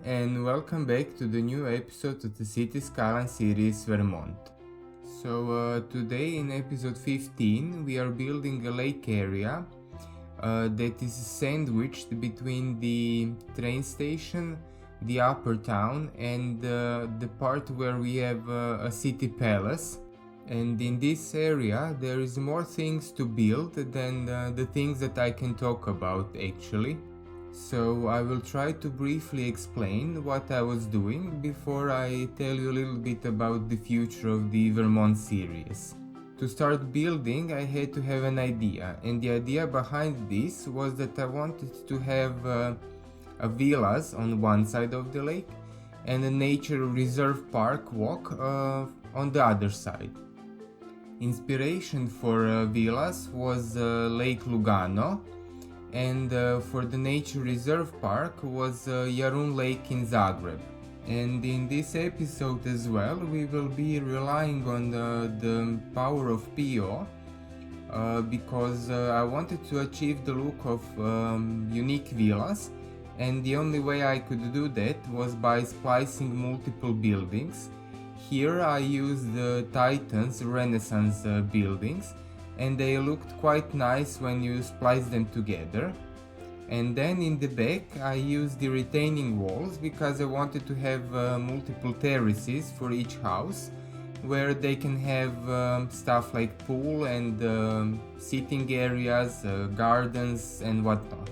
and welcome back to the new episode of the Cities Skylines series Vermont. Today in episode 15 we are building a lake area that is sandwiched between the train station, the upper town, and the part where we have a city palace. And in this area there is more things to build than the things that I can talk about actually. So I will try to briefly explain what I was doing before I tell you a little bit about the future of the Vermont series. To start building I had to have an idea, and the idea behind this was that I wanted to have a villas on one side of the lake and a nature reserve park walk on the other side. Inspiration for villas was Lake Lugano, and for the nature reserve park was Jarun Lake in Zagreb. And in this episode as well we will be relying on the power of PO because I wanted to achieve the look of unique villas, and the only way I could do that was by splicing multiple buildings. Here I used the Titan's Renaissance buildings, and they looked quite nice when you splice them together. And then in the back I used the retaining walls because I wanted to have multiple terraces for each house where they can have stuff like pool and sitting areas, gardens and whatnot.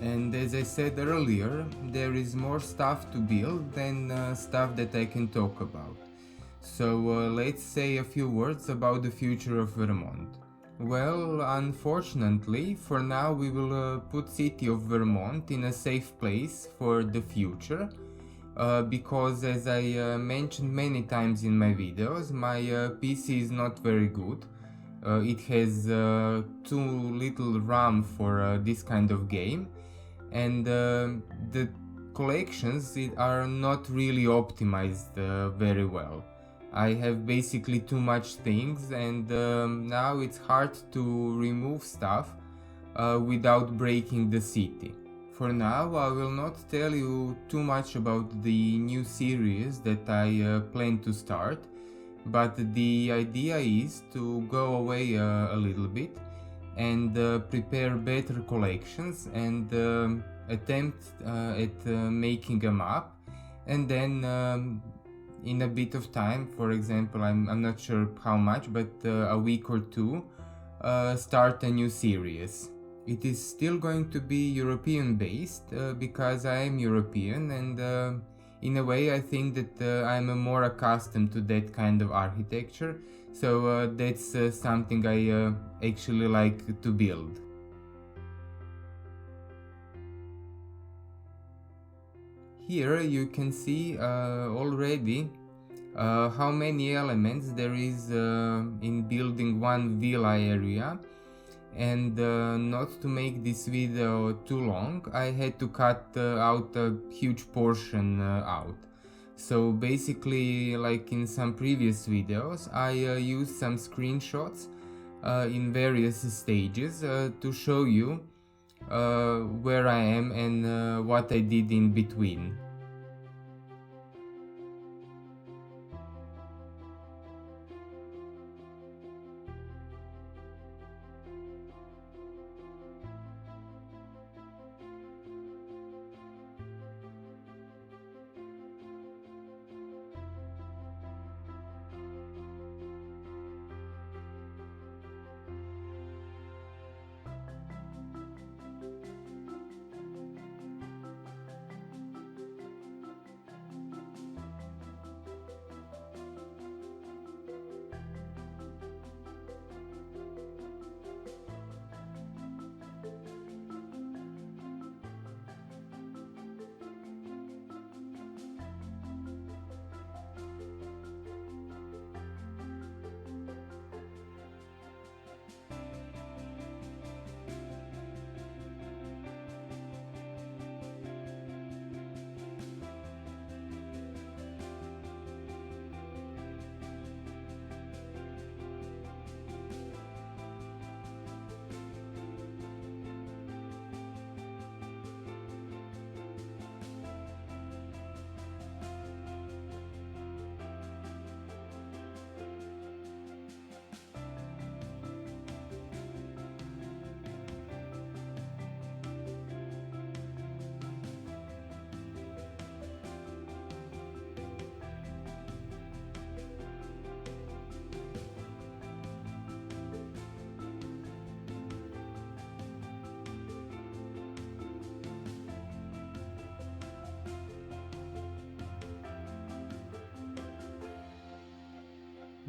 And as I said earlier, there is more stuff to build than stuff that I can talk about. So let's say a few words about the future of Vermont. Well, unfortunately, for now we will put City of Vermont in a safe place for the future because, as I mentioned many times in my videos, my PC is not very good. It has too little RAM for this kind of game, and the collections are not really optimized very well. I have basically too much things, and now it's hard to remove stuff without breaking the city. For now I will not tell you too much about the new series that I plan to start, but the idea is to go away a little bit and prepare better collections and attempt at making a map, and then in a bit of time, for example, I'm not sure how much, but a week or two, start a new series. It is still going to be European based because I am European, and in a way I think that I'm more accustomed to that kind of architecture, so that's something I actually like to build. Here you can see already how many elements there is in building one villa area, and not to make this video too long I had to cut out a huge portion out. So basically, like in some previous videos, I used some screenshots in various stages to show you where I am and what I did in between.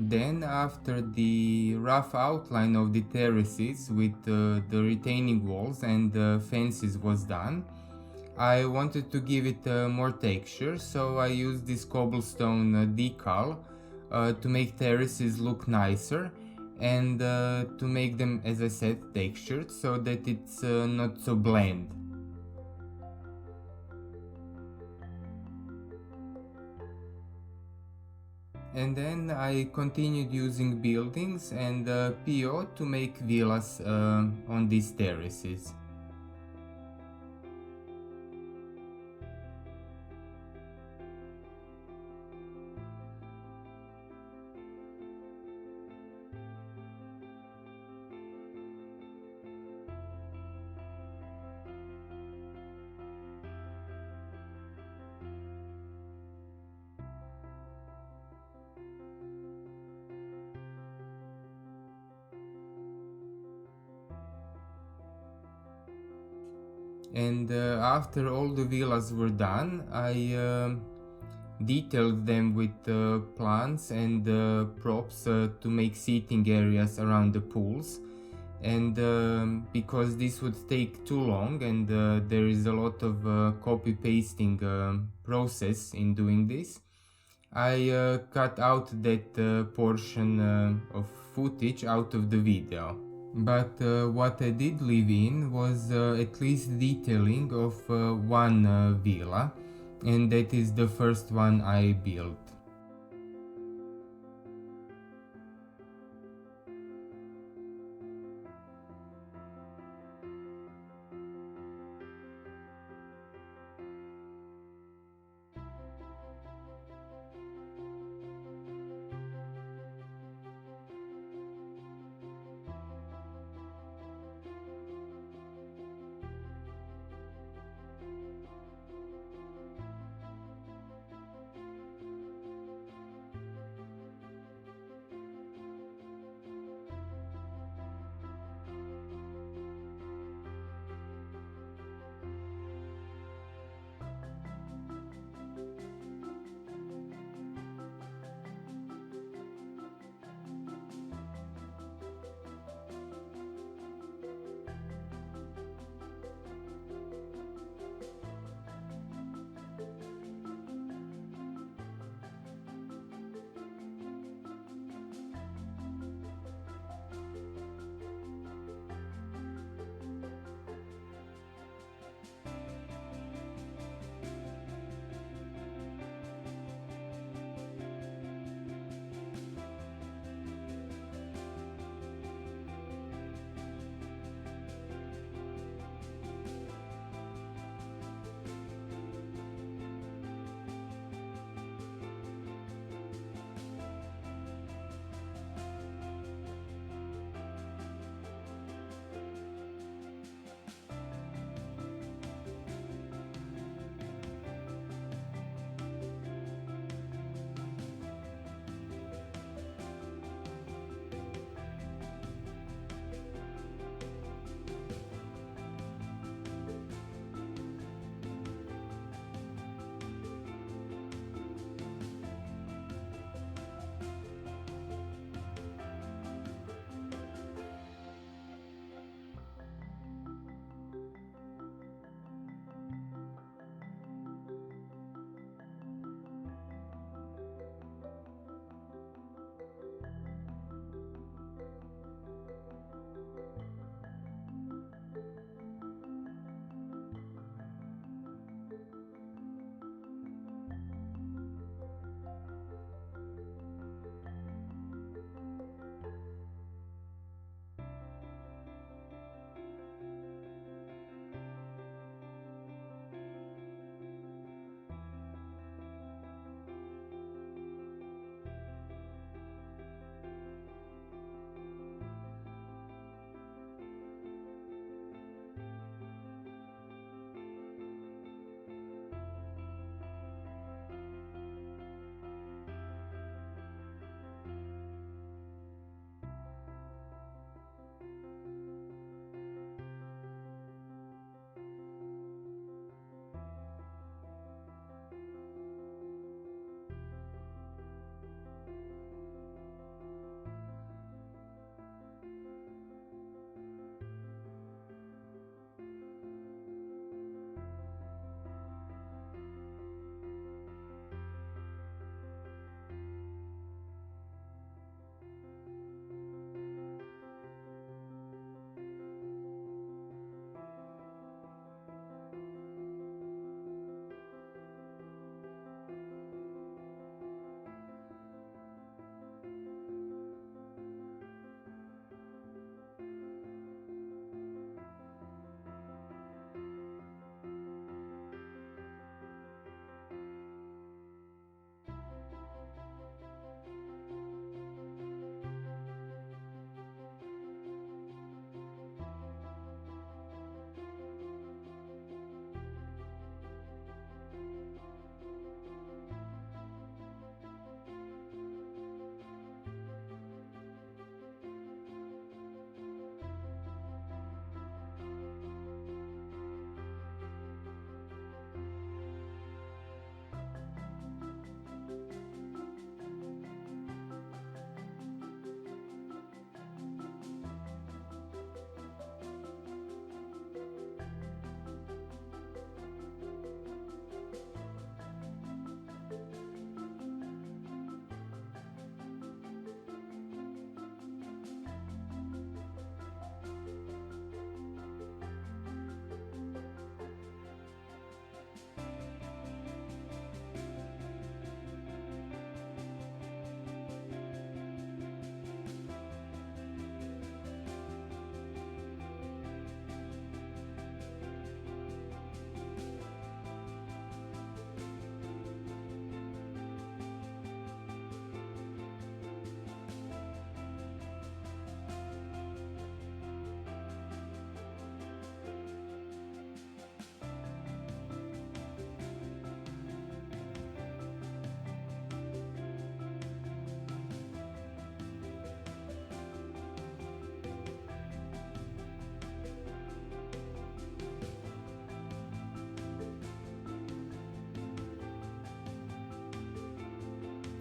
Then, after the rough outline of the terraces with the retaining walls and fences was done, I wanted to give it more texture, so I used this cobblestone decal to make terraces look nicer and to make them, as I said, textured so that it's not so bland. And then I continued using buildings and PO to make villas on these terraces. And after all the villas were done, I detailed them with plants and props to make seating areas around the pools. And because this would take too long and there is a lot of copy pasting process in doing this, I cut out that portion of footage out of the video. But what I did leave in was at least detailing of one villa, and that is the first one I built.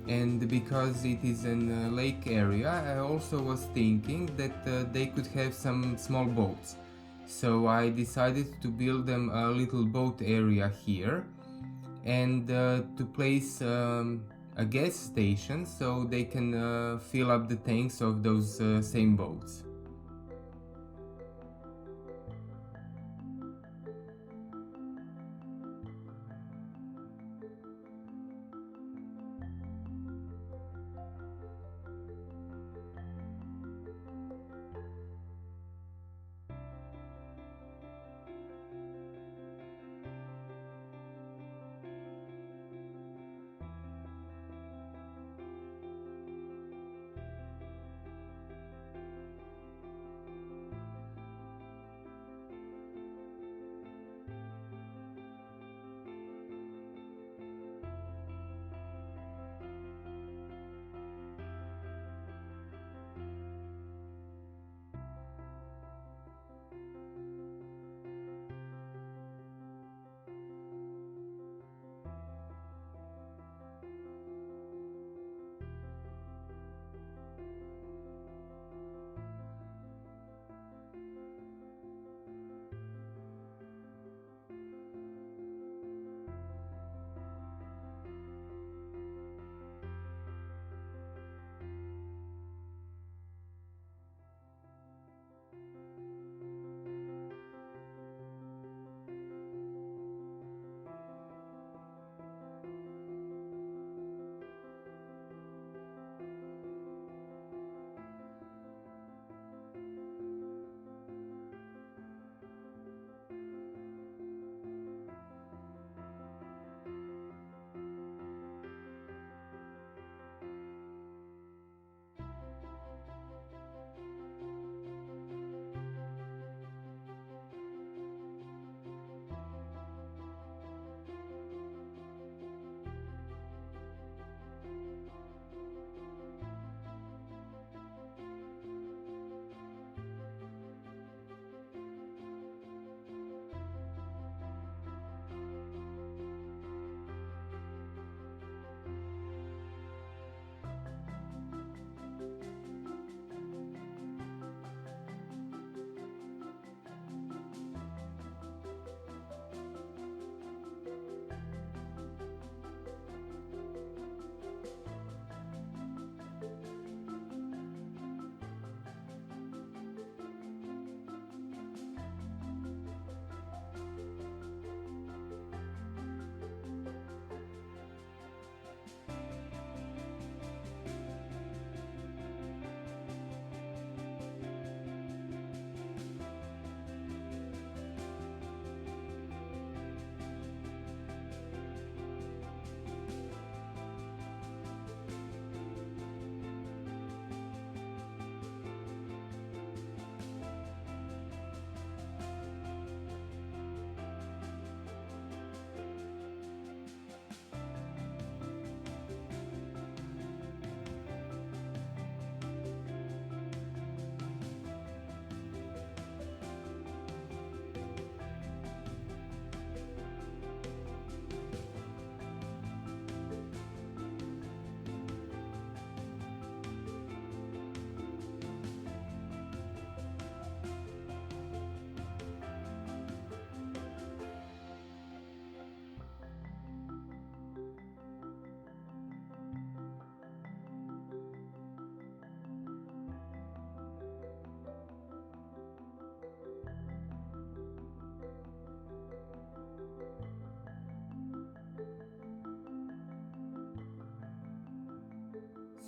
and because it is in a lake area, I also was thinking that they could have some small boats. So I decided to build them a little boat area here, and to place a gas station so they can fill up the tanks of those same boats.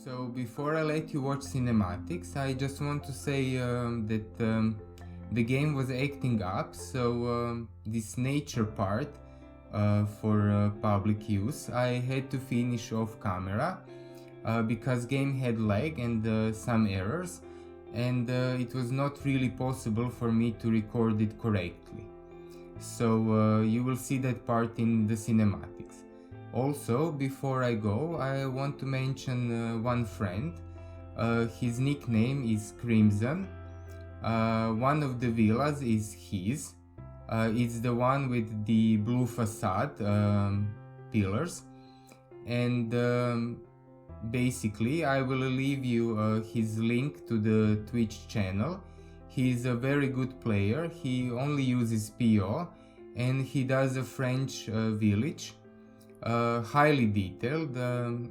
So before I let you watch cinematics, I just want to say that the game was acting up, so this nature part for public use I had to finish off camera because game had lag and some errors, and it was not really possible for me to record it correctly. So you will see that part in the cinematics. Also, before I go, I want to mention one friend. His nickname is Krimssone. One of the villas is his. It's the one with the blue facade pillars, and Basically, I will leave you his link to the Twitch channel. He's a very good player, he only uses PO, and he does a French village, highly detailed.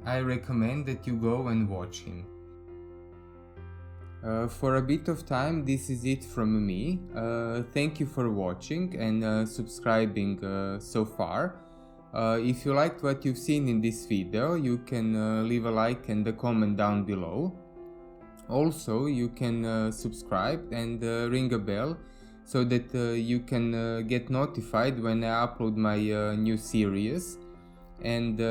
I recommend that you go and watch him. For a bit of time, this is it from me. Thank you for watching and subscribing so far. If you liked what you've seen in this video, you can leave a like and a comment down below. Also, you can subscribe and ring a bell so that you can get notified when I upload my new series. And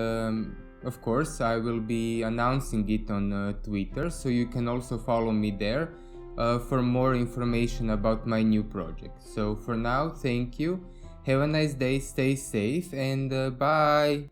of course, I will be announcing it on Twitter, so you can also follow me there for more information about my new project. So for now, thank you, have a nice day, stay safe, and bye!